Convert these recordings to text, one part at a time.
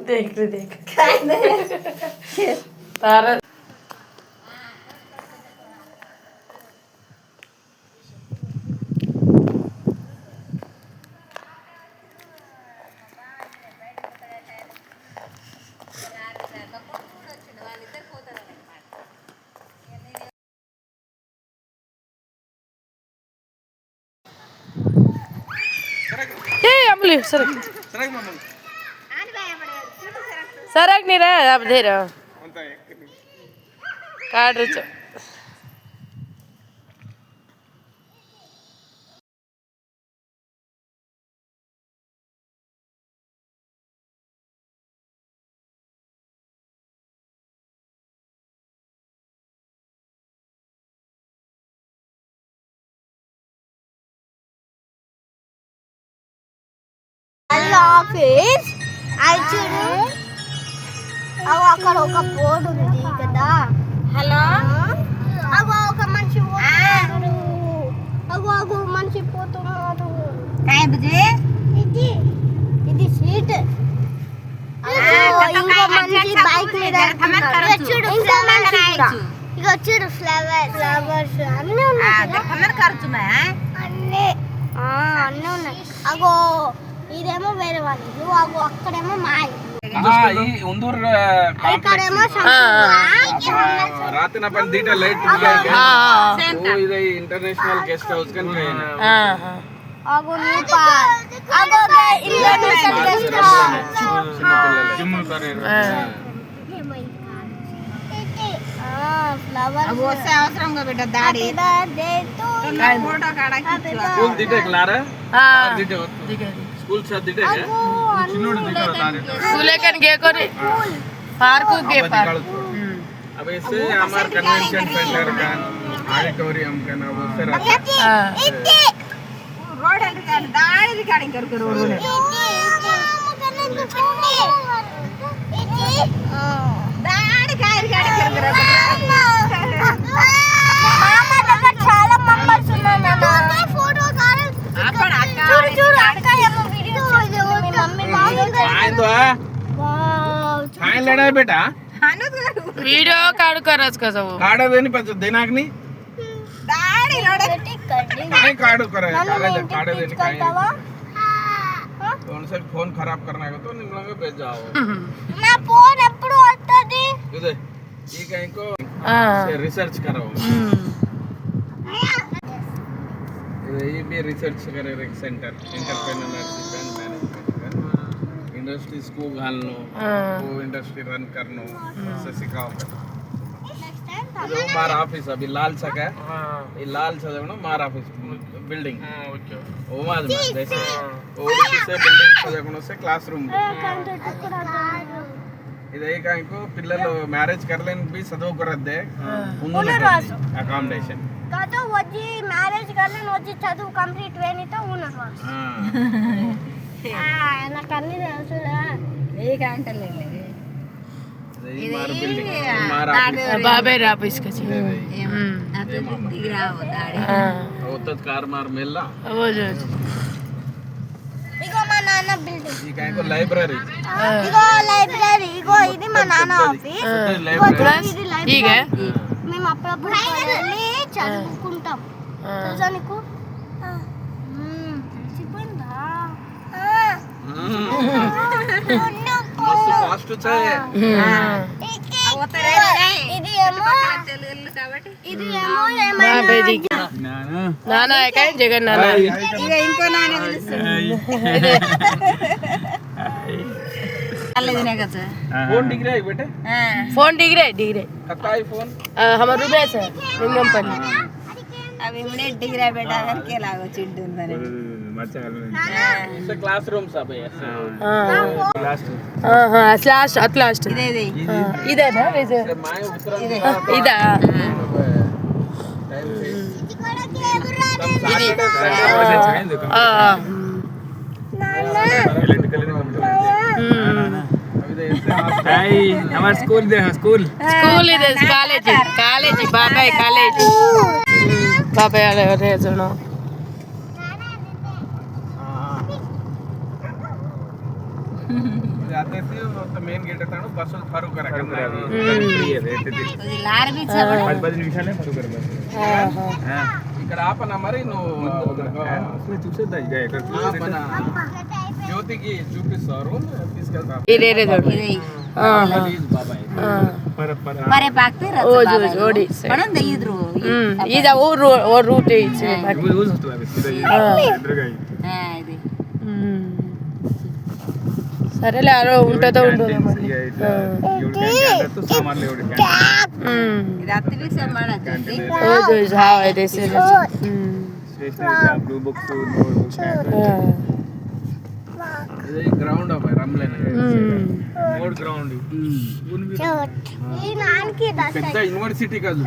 देख देख तारा सरक नहीं रहा अब दे रहा काट रहे ఆఫీస్ యాక్చువల్లీ అక్కడ ఒక బోర్డు ఉంది కదా. హలో అగో ఒక మనిషి పోతున్నాడు. అగో మనిషి పోతున్నాడు. ఇది సీట్. ఇంకో మనిషి బైక్ మీద ఇక చూడు ఫ్లవర్స్ అన్నీ ఉన్నాయి. అన్నీ ఉన్నాయి. అగో ఇదేమో వేరే వాళ్ళు, అగో అక్కడేమో మా रात अपन दीटा लाइट इंटरनेशनल गेस्ट हाउस कन आगो आगो इंटरनेशनल गेस्ट हाउस जिम करे फ्लावर अब वसे అవసరంగా బిడ్డ దాడి ఫోటో కాడకి स्कूल दीटे क्लारा हां दीटे स्कूल से दीटे है चिन्नोड दीटे स्कूल कन गे कोनी पार्क गे पार्क अब ऐसे हमार कन्वेंशन सेंटर का ऑडिटोरियम का ना वो से रोड है का दाड़ी रिकॉर्डिंग कर रोड है दाड़ी का रिकॉर्डिंग कर మామ దగ్గర చాలా మెంబర్స్ ఉన్నారు నాన్న. ఫోటో కావాలి. అక్కడ అక్క చూడు అక్క ఏమో వీడియో చేస్తుంది. మీ మమ్మీ బాగుంది. आए तो వావ్ फाइन लेना है बेटा वीडियो काढ करच का सब कार्ड देनी पच देना कि नहीं दाड़ी रोड काहे कार्ड करे कार्ड कार्ड देनी काहे करतावा. कौन से फोन खराब करना है तो निम लोग भेज जाओ నా ఫోన్ ఎప్పుడు వస్తది? इधर ये कहीं को रिसर्च करो ये भी रिसर्च करे एक centre entrepreneurship and management industry को घालनो वो इंडस्ट्री रन करनो से सिखाओ जो मार ऑफिस अभी लाल सा है ये लाल सा जो ना मार ऑफिस बिल्डिंग वो मार जैसे ओडी से बिल्डिंग सजाकोनो से क्लासरूम ఇదే కాంకో పిల్లలు మ్యారేజ్ కర్లేని బి చదువు కొరద్దే అకామిడేషన్ కాతో వచ్చి మ్యారేజ్ కర్లేని వచ్చి చదువు కంప్లీట్ వేనితో ఉన్నారు. నాకు అన్ని తెలుసులా. ఏ గంటలేదు ఇది మార్ బిల్డింగ్ మార్ बाबे ऑफिस का छी దిగిరావు దాడి ఓతత్ కార్ మార్ మెల్లా वो जो ఇగో మా నాన్న బిల్డింగ్. ఈ కాంకో లైబ్రరీ ఇగో లైబ్రరీ. ఇగో ఇది మా నాన్న ఆఫీస్. ఇది లైబ్రరీ. ठीक है మేము అప్పుడప్పుడు వెళ్ళి చదువుకుంటాం. తెలుసా నీకు? చెప్పండా మస్తు ఫాస్ట్ వచ్చాయి ఇది ఏమో కాబట్టి ఇది ఏమో बाबे दी नाना है काय जगन नाना ఇక ఇంకో నానే పిలుస్తుంది అల్లదినే కదా फोन दिख रहा है बेटे फोन डिग्रे कत्ता है फोन हमारे रुपए से लिंगमपल्ली అవి ఇమ్మడే డిగ్రీ బేటా కనుక లాగో చిడ్డు ఉందని इसे क्लासरूम सब है हां हां लास्ट at last ఇదేది इधर ना इधर माय उतरन इधर हां हमारे स्कूल दे स्कूल ಇದೆ ಕಾಲೇಜ್ ಬಾಬಾಯ್ ಕಾಲೇಜ್ ಬಾಬಾಯ್ ಅಲೆ ಜನ जाते थे तो मेन गेट था बसों फारू करा లారీ బీచ్ ఇక్కడ ఆపన మరి నువ్వు జ్యోతికి చూపిస్తారు తీసుకెళ్తారు ಮರೆ ಪಾಕ್ತಿ ಓಡಿ ಪಣಂದ ಇದ್ರು ಈಗ ರೂಟ್ ఇది సరేలే అలా ఉంటుందో ఉండదు ఇది ಹತ್ತಿರ ಮಾಡತ್ತೆ గ్రౌండ్ రమ్లేన్ గ్రౌండ్ పెద్ద యూనివర్సిటీ కాదు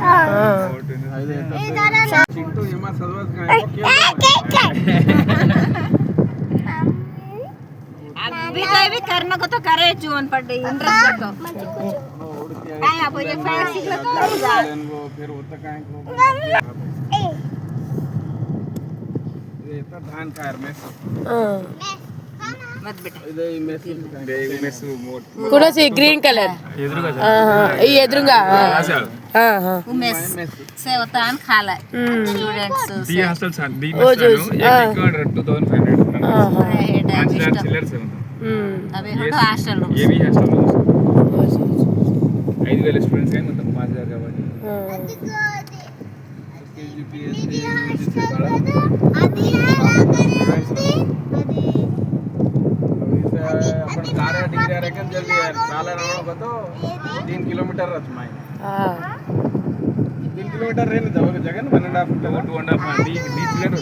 చింటూ ఏమా अभी तो भी करने को तो करे चून पड़े इंटरेस्ट को काय आप ये फ्रेंड सीख लो तो फिर होता काय को ये तो धान का मेस मत बेटा ఇది మెస్ కూడా గ్రీన్ కలర్ ఈ ఎదురుగా उमेश से होता है खाला स्टूडेंट्स दी हॉस्टल सा दी बस 2500 चिल्लर से अभी हम तो हॉस्टल ये भी हॉस्टल 5000 स्टूडेंट्स हैं मतलब 5000 का बड़ी अपन कार्य डिग्री रखन जल्दी यार साला रावण बतो 3 किलोमीटर रचमाई 3 किलोमीटर रेन जगह जगह 1.5 2.5 दी किलोमीटर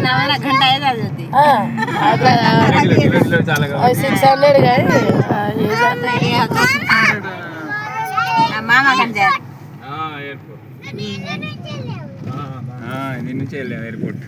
नावाला घंटा येतात होती 600 కానీ मामा गंजा एयरपोर्ट నిన్ను చేయలే ఎయిర్పోర్ట్